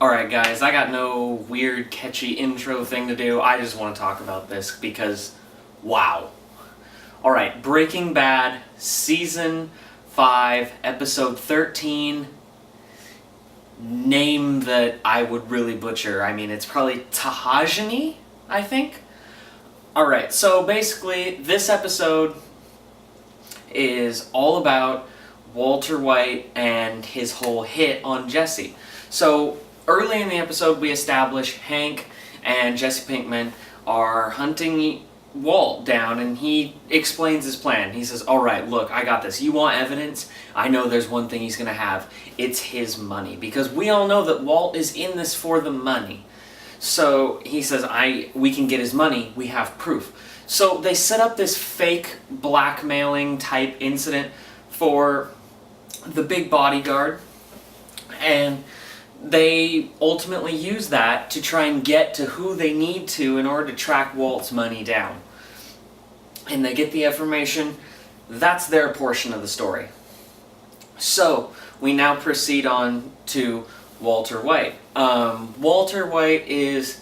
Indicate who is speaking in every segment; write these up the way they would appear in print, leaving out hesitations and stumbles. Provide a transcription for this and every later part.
Speaker 1: Alright guys, I got no weird catchy intro thing to do. I just want to talk about this because, wow. Alright, Breaking Bad, Season 5, Episode 13. Name that I would really butcher. I mean, it's probably Tahajini, I think. Alright, so basically, this episode is all about Walter White and his whole hit on Jesse. So, early in the episode, we establish Hank and Jesse Pinkman are hunting Walt down, and he explains his plan. He says, alright, look, I got this. You want evidence? I know there's one thing he's going to have. It's his money. Because we all know that Walt is in this for the money. So he says, we can get his money. We have proof. So they set up this fake blackmailing type incident for the big bodyguard, and they ultimately use that to try and get to who they need to in order to track Walt's money down. And they get the information. That's their portion of the story. So, we now proceed on to Walter White. Walter White is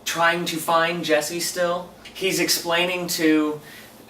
Speaker 1: trying to find Jesse still. He's explaining to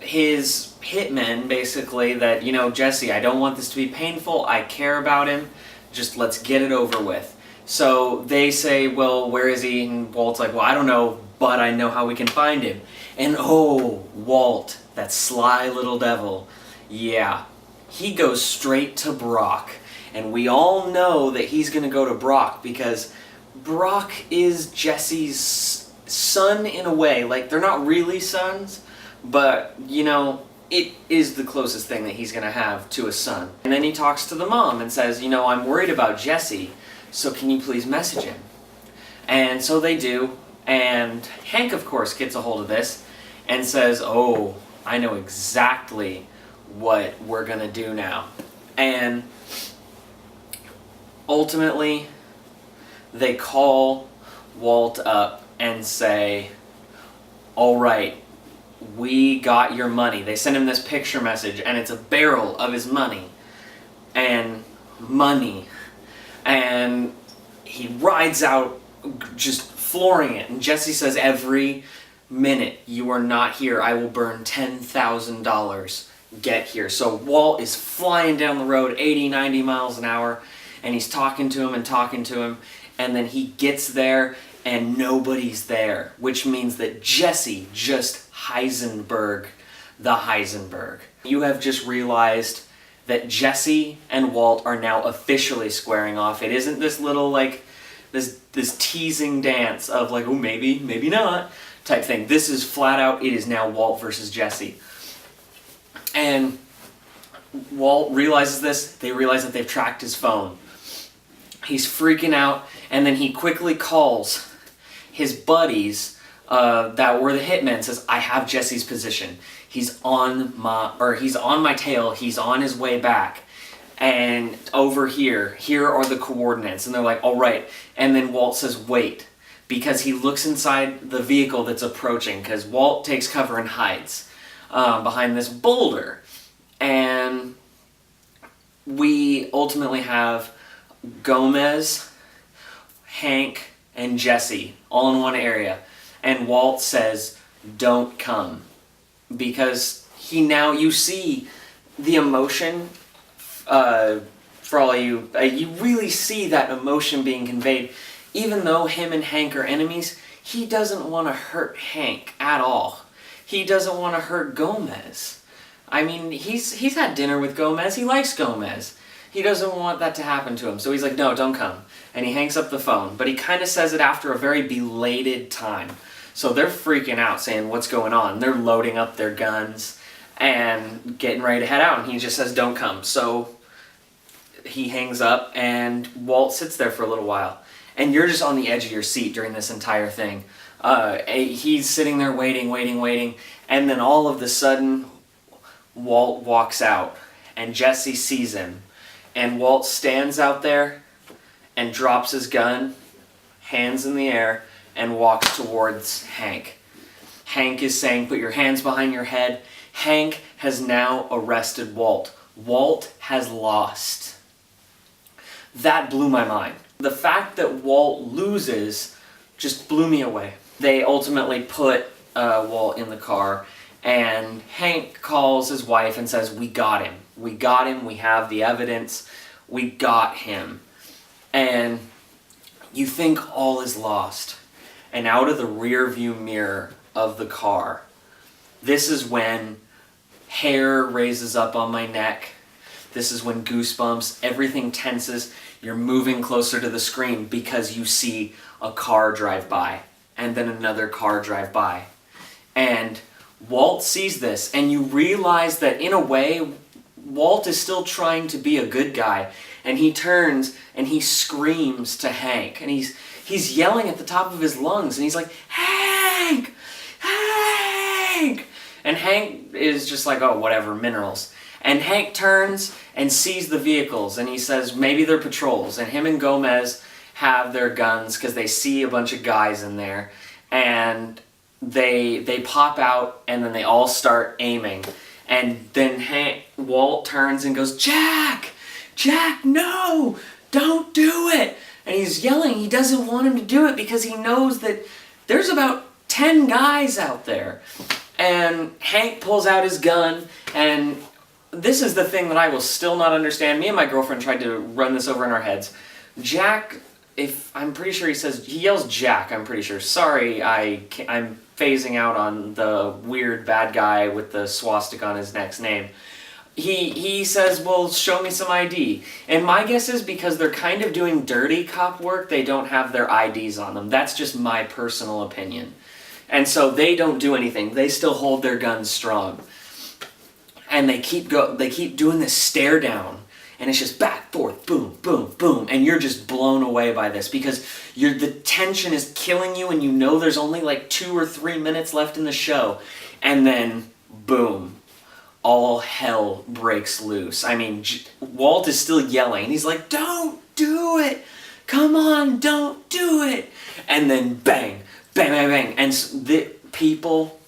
Speaker 1: his hitmen, basically, that, you know, Jesse, I don't want this to be painful. I care about him. Just let's get it over with. So they say, well, where is he? And Walt's like, well, I don't know, but I know how we can find him. And oh, Walt, that sly little devil, yeah, he goes straight to Brock. And we all know that he's going to go to Brock because Brock is Jesse's son in a way. Like, they're not really sons, but, you know, it is the closest thing that he's going to have to a son. And then he talks to the mom and says, you know, I'm worried about Jesse, so can you please message him? And so they do, and Hank, of course, gets a hold of this and says, oh, I know exactly what we're going to do now. And ultimately, they call Walt up and say, all right, we got your money. They send him this picture message, and it's a barrel of his money. And he rides out just flooring it. And Jesse says, every minute you are not here, I will burn $10,000. Get here. So Walt is flying down the road 80, 90 miles an hour, and he's talking to him, and then he gets there, and nobody's there, which means that Jesse just Heisenberg the Heisenberg. You have just realized that Jesse and Walt are now officially squaring off. It isn't this little, like, this teasing dance of like, oh, maybe, maybe not, type thing. This is flat out, it is now Walt versus Jesse. And Walt realizes this. They realize that they've tracked his phone. He's freaking out, and then he quickly calls his buddies that were the hitmen, says, I have Jesse's position. He's on my tail. He's on his way back. And over here are the coordinates. And they're like, all right. And then Walt says, wait, because he looks inside the vehicle that's approaching, because Walt takes cover and hides behind this boulder. And we ultimately have Gomez, Hank, and Jesse all in one area. And Walt says, don't come. Because you see the emotion, for all you really see that emotion being conveyed. Even though him and Hank are enemies, he doesn't want to hurt Hank at all. He doesn't want to hurt Gomez. I mean, he's had dinner with Gomez. He likes Gomez. He doesn't want that to happen to him. So he's like, no, don't come. And he hangs up the phone. But he kind of says it after a very belated time. So they're freaking out, saying, what's going on? They're loading up their guns and getting ready to head out. And he just says, don't come. So he hangs up, and Walt sits there for a little while. And you're just on the edge of your seat during this entire thing. He's sitting there waiting. And then all of a sudden, Walt walks out. And Jesse sees him. And Walt stands out there and drops his gun, hands in the air, and walks towards Hank. Hank is saying, put your hands behind your head. Hank has now arrested Walt. Walt has lost. That blew my mind. The fact that Walt loses just blew me away. They ultimately put Walt in the car, and Hank calls his wife and says, "We got him. We got him. We have the evidence. We got him." And you think all is lost. And out of the rear view mirror of the car, this is when hair raises up on my neck. This is when goosebumps, everything tenses. You're moving closer to the screen because you see a car drive by, and then another car drive by. And Walt sees this, and you realize that in a way, Walt is still trying to be a good guy. And he turns and he screams to Hank, and he's yelling at the top of his lungs, and he's like, "Hank! Hank!" And Hank is just like, "Oh, whatever, minerals." And Hank turns and sees the vehicles, and he says maybe they're patrols. And him and Gomez have their guns because they see a bunch of guys in there, and they pop out, and then they all start aiming. And then Walt turns and goes, "Jack! Jack, no! Don't do it!" And he's yelling. He doesn't want him to do it because he knows that there's about 10 guys out there. And Hank pulls out his gun, and this is the thing that I will still not understand. Me and my girlfriend tried to run this over in our heads. Jack, I'm pretty sure he yells Jack, I'm pretty sure. Sorry, I'm phasing out on the weird bad guy with the swastika on his neck's name. He says, "Well, show me some ID." And my guess is because they're kind of doing dirty cop work, they don't have their IDs on them. That's just my personal opinion. And so they don't do anything. They still hold their guns strong. And they keep doing this stare down. And it's just back, forth, boom, boom, boom. And you're just blown away by this because the tension is killing you, and you know there's only like 2 or 3 minutes left in the show. And then, boom. All hell breaks loose. I mean, Walt is still yelling. He's like, "Don't do it! Come on, don't do it!" And then bang, bang, bang, bang. And the people,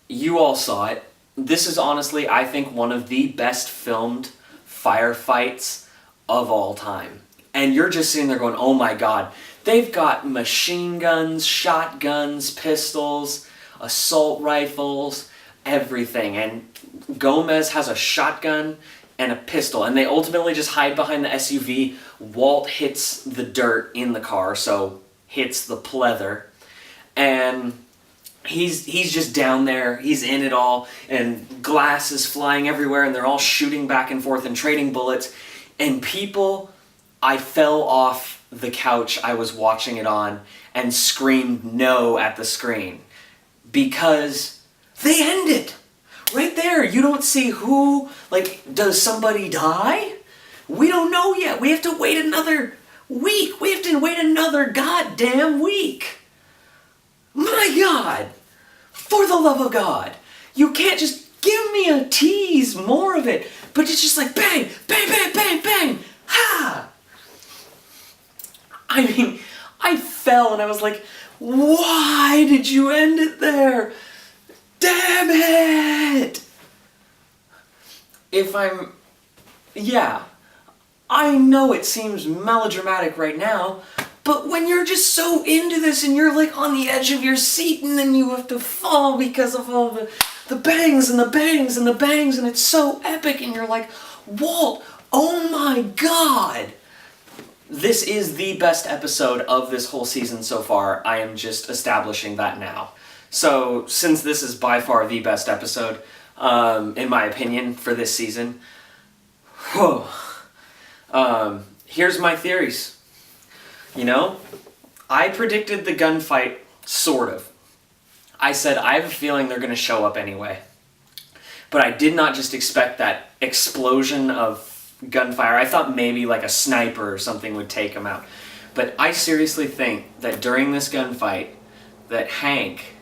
Speaker 1: you all saw it. This is honestly, I think, one of the best filmed firefights of all time. And you're just sitting there going, "Oh my God." They've got machine guns, shotguns, pistols, assault rifles, everything. And Gomez has a shotgun and a pistol, and they ultimately just hide behind the SUV. Walt hits the dirt in the car, so hits the pleather, and he's just down there. He's in it all, and glass is flying everywhere, and they're all shooting back and forth and trading bullets. And people, I fell off the couch I was watching it on and screamed no at the screen because they end it. Right there, you don't see who, does somebody die? We don't know yet. We have to wait another week. We have to wait another goddamn week. My God, for the love of God. You can't just give me a tease, more of it, but it's just like bang, bang, bang, bang, bang, ha! I mean, I fell and I was like, why did you end it there? Damn it! I know it seems melodramatic right now, but when you're just so into this and you're like on the edge of your seat and then you have to fall because of all the bangs and the bangs and the bangs and it's so epic and you're like, Walt, oh my God! This is the best episode of this whole season so far. I am just establishing that now. So, since this is by far the best episode, in my opinion, for this season, here's my theories. You know, I predicted the gunfight, sort of. I said, I have a feeling they're going to show up anyway. But I did not just expect that explosion of gunfire. I thought maybe like a sniper or something would take them out. But I seriously think that during this gunfight, that Hank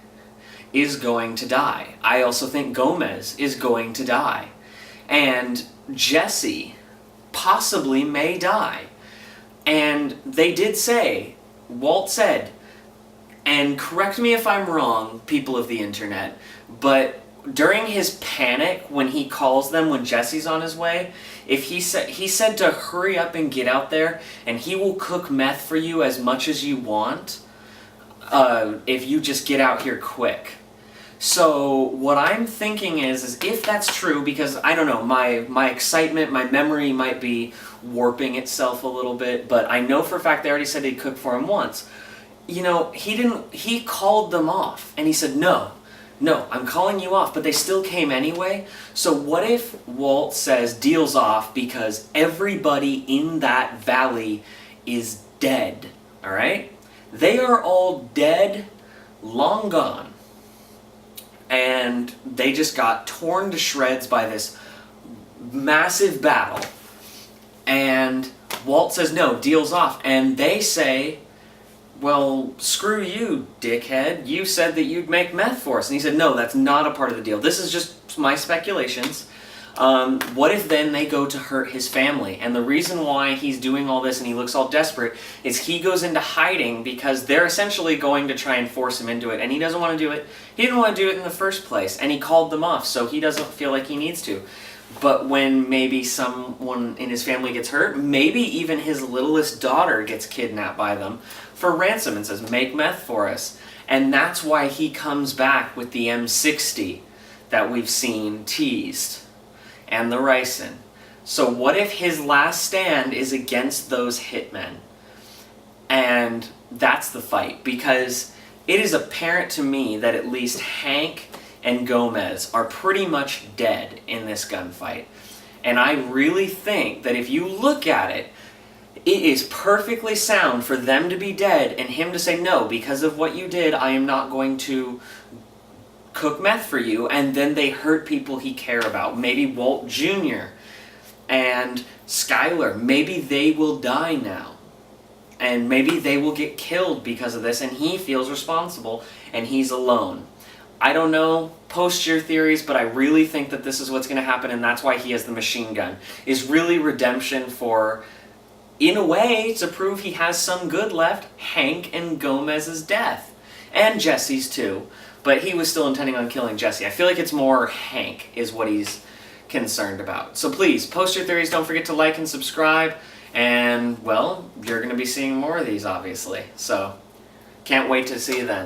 Speaker 1: is going to die. I also think Gomez is going to die. And Jesse possibly may die. And they did say, Walt said, and correct me if I'm wrong, people of the internet, but during his panic when he calls them when Jesse's on his way, if he said to hurry up and get out there, and he will cook meth for you as much as you want, if you just get out here quick. So what I'm thinking is if that's true, because I don't know, my excitement, my memory might be warping itself a little bit, but I know for a fact they already said he'd cook for him once. You know, he called them off, and he said, no, I'm calling you off, but they still came anyway. So what if Walt says deal's off because everybody in that valley is dead, all right? They are all dead, long gone. And they just got torn to shreds by this massive battle. And Walt says, no, deal's off. And they say, well, screw you, dickhead. You said that you'd make meth for us. And he said, no, that's not a part of the deal. This is just my speculations. What if then they go to hurt his family? And the reason why he's doing all this and he looks all desperate is he goes into hiding because they're essentially going to try and force him into it. And he doesn't want to do it. He didn't want to do it in the first place. And he called them off, so he doesn't feel like he needs to. But when maybe someone in his family gets hurt, maybe even his littlest daughter gets kidnapped by them for ransom and says, make meth for us. And that's why he comes back with the M60 that we've seen teased. And the ricin. So what if his last stand is against those hitmen? And that's the fight, because it is apparent to me that at least Hank and Gomez are pretty much dead in this gunfight. And I really think that if you look at it, it is perfectly sound for them to be dead and him to say, no, because of what you did, I am not going to cook meth for you, and then they hurt people he care about. Maybe Walt Jr. and Skyler, maybe they will die now. And maybe they will get killed because of this, and he feels responsible, and he's alone. I don't know, post your theories, but I really think that this is what's going to happen, and that's why he has the machine gun. Is really redemption for, in a way, to prove he has some good left, Hank and Gomez's death. And Jesse's too. But he was still intending on killing Jesse. I feel like it's more Hank is what he's concerned about. So please, post your theories. Don't forget to like and subscribe. And, well, you're going to be seeing more of these, obviously. So, can't wait to see you then.